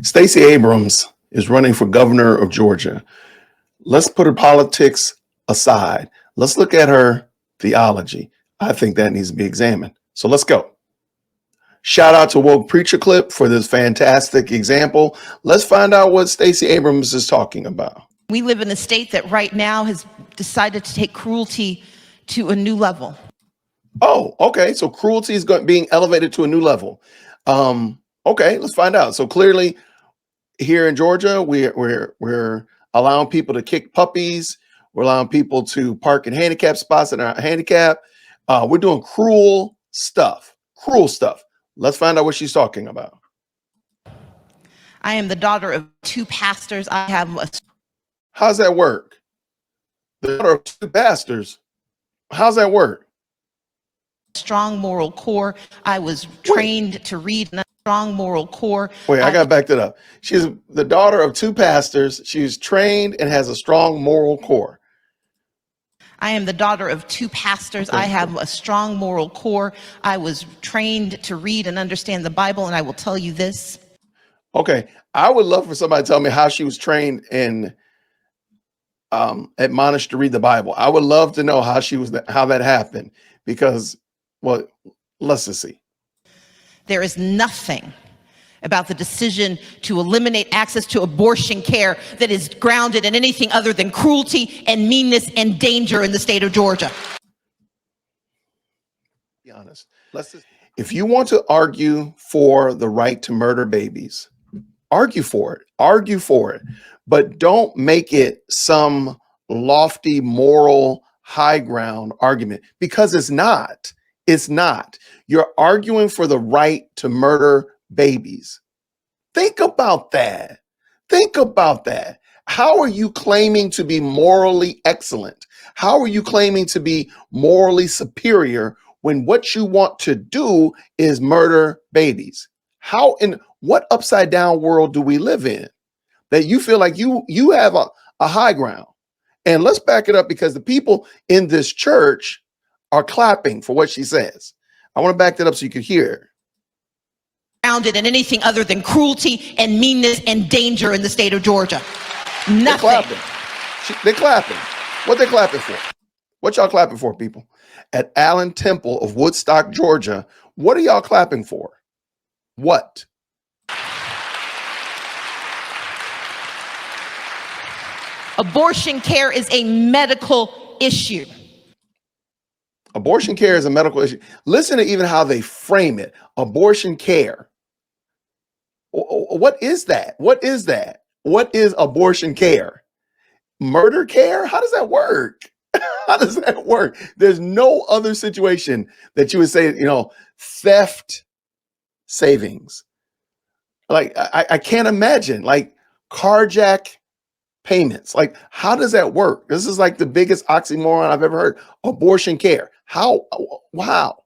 Stacey Abrams is running for governor of Georgia. Let's put her politics aside. Let's look at her theology. I think that needs to be examined. So let's go. Shout out to Woke Preacher Clip for this fantastic example. Let's find out what Stacey Abrams is talking about. We live in a state that right now has decided to take cruelty to a new level. Oh, okay. So cruelty is being elevated to a new level. Okay, let's find out. So clearly, here in Georgia, we're allowing people to kick puppies. We're allowing people to park in handicap spots that are handicapped. We're doing cruel stuff. Cruel stuff. Let's find out what she's talking about. I am the daughter of two pastors. I have a How's that work? The daughter of two pastors. How's that work? strong moral core. I was trained to read a strong moral core. Wait, I got to back that up. She's the daughter of two pastors. She's trained and has a strong moral core. I am the daughter of two pastors. I have a strong moral core. I was trained to read and understand the Bible, and I will tell you this. Okay, I would love for somebody to tell me how she was trained and admonished to read the Bible. I would love to know how how that happened, because, well, let's just see. There is nothing about the decision to eliminate access to abortion care that is grounded in anything other than cruelty and meanness and danger in the state of Georgia. Be honest. If you want to argue for the right to murder babies, argue for it, but don't make it some lofty moral high ground argument, because it's not. You're arguing for the right to murder babies. Think about that. How are you claiming to be morally excellent? How are you claiming to be morally superior when what you want to do is murder babies? How, in what upside down world do we live in that you feel like you have a high ground? And let's back it up, because the people in this church are clapping for what she says. I want to back that up so you can hear. Grounded in anything other than cruelty and meanness and danger in the state of Georgia. Nothing. They're clapping. What they clapping for? What y'all clapping for, people? At Allen Temple of Woodstock, Georgia, what are y'all clapping for? What? Abortion care is a medical issue. Abortion care is a medical issue. Listen to even how they frame it. Abortion care. What is that? What is abortion care? Murder care? How does that work? There's no other situation that you would say, theft savings. Like, I can't imagine, like, carjack payments. Like, how does that work? This is like the biggest oxymoron I've ever heard. Abortion care. How? Wow.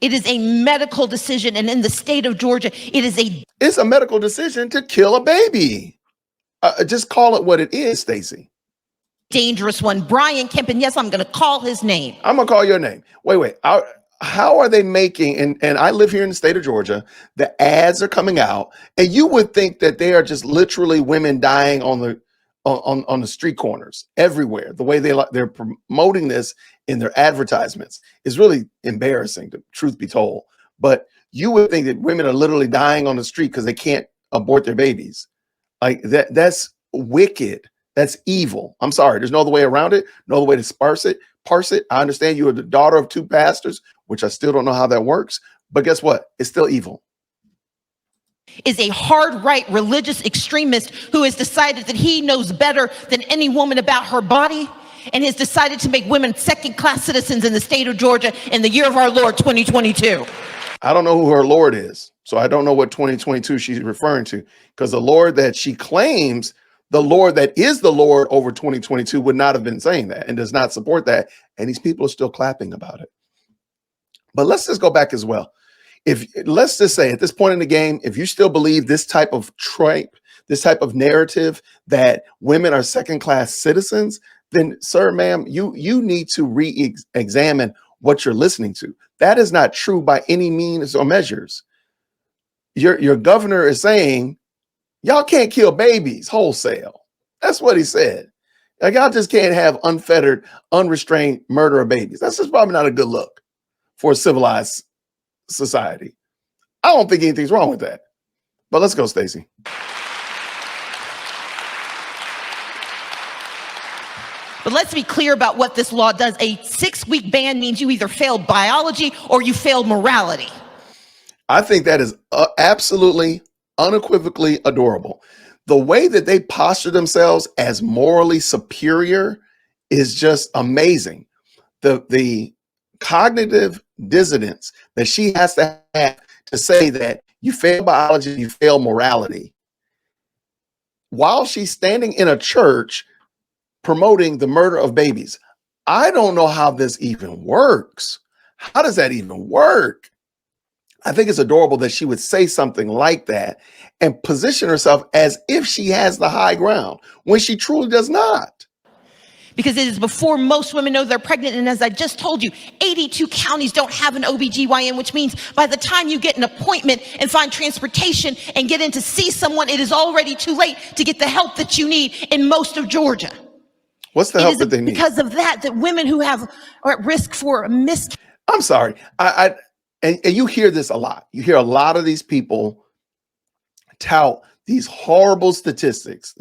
It is a medical decision, and in the state of Georgia, it's a medical decision to kill a baby. Just call it what it is, Stacey. Dangerous one. Brian Kemp, and yes, I'm going to call his name. I'm going to call your name. Wait. How are they making, and I live here in the state of Georgia, the ads are coming out, and you would think that they are just literally women dying on the street corners everywhere. The way they're promoting this in their advertisements is really embarrassing, to truth be told. But you would think that women are literally dying on the street because they can't abort their babies. Like that's wicked. That's evil. I'm sorry. There's no other way around it. No other way to parse it. I understand you are the daughter of two pastors, which I still don't know how that works. But guess what? It's still evil. Is a hard right religious extremist who has decided that he knows better than any woman about her body, and has decided to make women second-class citizens in the state of Georgia in the year of our Lord 2022. I don't know who her Lord is, so I don't know what 2022 she's referring to, because the Lord that she claims, the Lord that is the Lord over 2022, would not have been saying that and does not support that, and these people are still clapping about it. But let's just go back as well. Let's just say at this point in the game, if you still believe this type of trope, this type of narrative that women are second-class citizens, then, sir, ma'am, you need to re-examine what you're listening to. That is not true by any means or measures. Your governor is saying, Y'all can't kill babies wholesale. That's what he said. Like, y'all just can't have unfettered, unrestrained murder of babies. That's just probably not a good look for a civilized society. I don't think anything's wrong with that. But let's go, Stacey. But let's be clear about what this law does. A 6-week ban means you either failed biology or you failed morality. I think that is absolutely, unequivocally adorable. The way that they posture themselves as morally superior is just amazing. The cognitive dissonance that she has to have to say that you fail biology, you fail morality, while she's standing in a church promoting the murder of babies. I don't know how this even works. How does that even work? I think it's adorable that she would say something like that and position herself as if she has the high ground when she truly does not. Because it is before most women know they're pregnant. And as I just told you, 82 counties don't have an OBGYN, which means by the time you get an appointment and find transportation and get in to see someone, it is already too late to get the help that you need in most of Georgia. What's the help that they need? Because of that women who are at risk for a miscarriage. I'm sorry. And you hear this a lot. You hear a lot of these people tout these horrible statistics,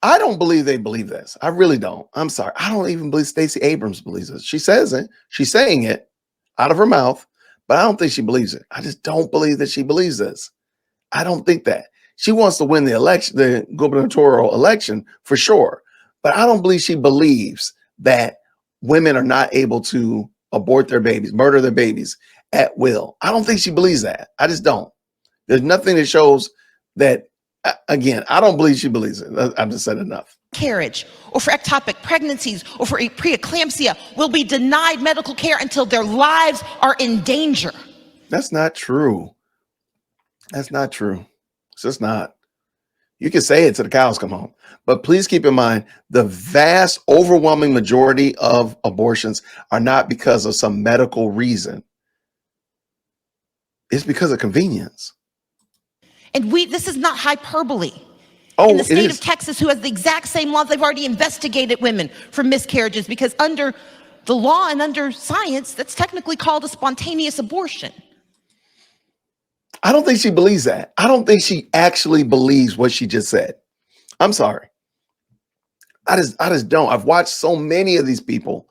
I don't believe they believe this. I really don't. I'm sorry. I don't even believe Stacey Abrams believes it. She says it. She's saying it out of her mouth, but I don't think she believes it. I just don't believe that she believes this. I don't think that. She wants to win the election, the gubernatorial election for sure. But I don't believe she believes that women are not able to abort their babies, murder their babies at will. I don't think she believes that. I just don't. There's nothing that shows that. Again, I don't believe she believes it. I've just said enough. Carriage or for ectopic pregnancies or for preeclampsia will be denied medical care until their lives are in danger. That's not true. That's not true. It's just not. You can say it till the cows come home. But please keep in mind, the vast, overwhelming majority of abortions are not because of some medical reason. It's because of convenience. And this is not hyperbole. Oh, in the state of Texas, who has the exact same laws, they've already investigated women for miscarriages because under the law and under science, that's technically called a spontaneous abortion. I don't think she believes that. I don't think she actually believes what she just said. I'm sorry. I just don't. I've watched so many of these people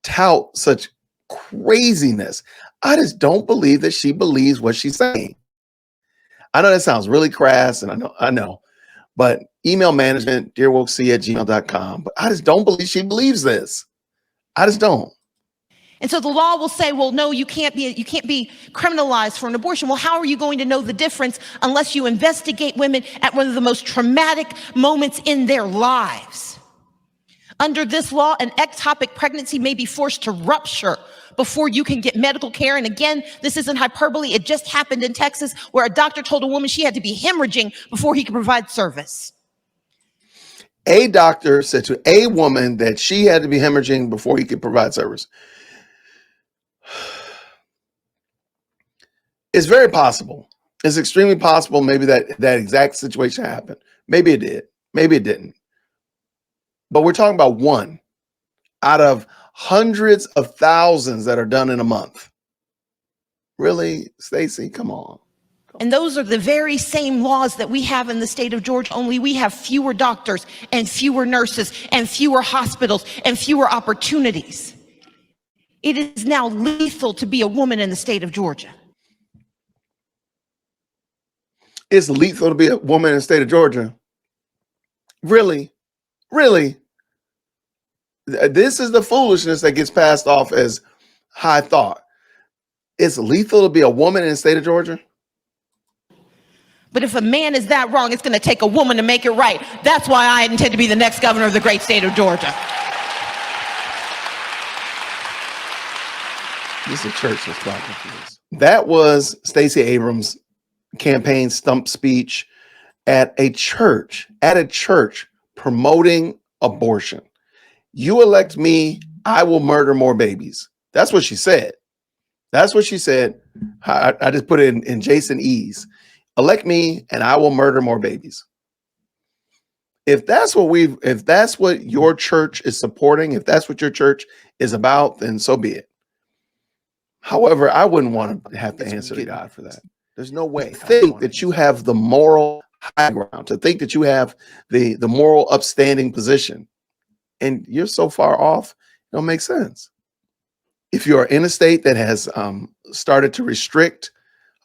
tout such craziness. I just don't believe that she believes what she's saying. I know that sounds really crass, and I know, but email management, dearwokec@gmail.com. But I just don't believe she believes this. I just don't. And so the law will say, well, no, you can't be criminalized for an abortion. Well, how are you going to know the difference unless you investigate women at one of the most traumatic moments in their lives? Under this law, an ectopic pregnancy may be forced to rupture before you can get medical care. And again, this isn't hyperbole. It just happened in Texas where a doctor told a woman she had to be hemorrhaging before he could provide service. A doctor said to a woman that she had to be hemorrhaging before he could provide service. It's very possible. It's extremely possible maybe that exact situation happened. Maybe it did. Maybe it didn't. But we're talking about one out of hundreds of thousands that are done in a month. Really, Stacey? Come on. And those are the very same laws that we have in the state of Georgia, only we have fewer doctors and fewer nurses and fewer hospitals and fewer opportunities. It is now lethal to be a woman in the state of Georgia. It's lethal to be a woman in the state of Georgia. Really? Really? This is the foolishness that gets passed off as high thought. It's lethal to be a woman in the state of Georgia. But if a man is that wrong, it's going to take a woman to make it right. That's why I intend to be the next governor of the great state of Georgia. This is a church that's talking to this. That was Stacey Abrams' campaign stump speech at a church promoting abortion. You elect me, I will murder more babies. That's what she said. That's what she said. I just put it in Jason E's. elect me and I will murder more babies. If that's what your church is supporting, if that's what your church is about, then so be it. However, I wouldn't want to have to answer to God for that. There's no way. Think that you have the moral high ground, to think that you have the moral upstanding position, and you're so far off, it don't make sense. If you're in a state that has started to restrict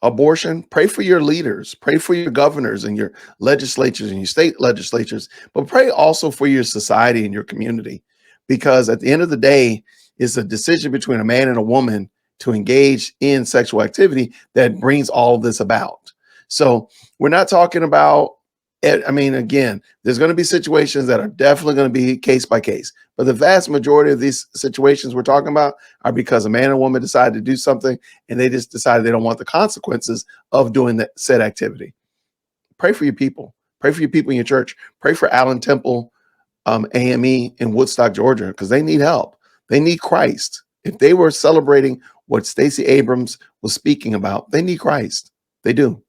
abortion, pray for your leaders, pray for your governors and your legislatures and your state legislatures, but pray also for your society and your community, because at the end of the day, it's a decision between a man and a woman to engage in sexual activity that brings all of this about. So we're not talking about it. I mean, again, there's going to be situations that are definitely going to be case by case, but the vast majority of these situations we're talking about are because a man and woman decided to do something and they just decided they don't want the consequences of doing that said activity. Pray for your people. Pray for your people in your church. Pray for Allen Temple AME in Woodstock, Georgia, because they need help. They need Christ. If they were celebrating what Stacey Abrams was speaking about, they need Christ. They do.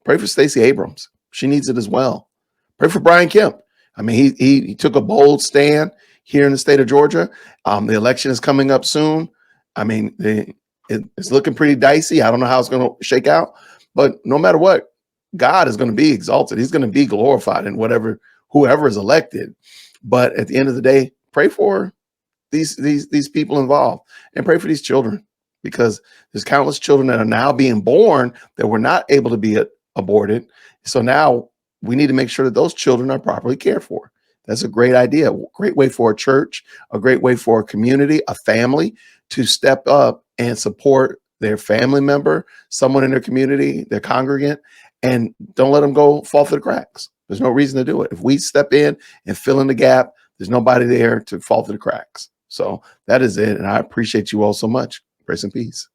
Pray for Stacey Abrams. She needs it as well. Pray for Brian Kemp. I mean, he took a bold stand here in the state of Georgia. The election is coming up soon. I mean, it's looking pretty dicey. I don't know how it's going to shake out, but no matter what, God is going to be exalted. He's going to be glorified in whoever is elected. But at the end of the day, pray for these people involved, and pray for these children, because there's countless children that are now being born that were not able to be aborted. So now we need to make sure that those children are properly cared for. That's a great idea. A great way for a church, a great way for a community, a family to step up and support their family member, someone in their community, their congregant, and don't let them fall through the cracks. There's no reason to do it. If we step in and fill in the gap, there's nobody there to fall through the cracks. So that is it. And I appreciate you all so much. Grace and peace.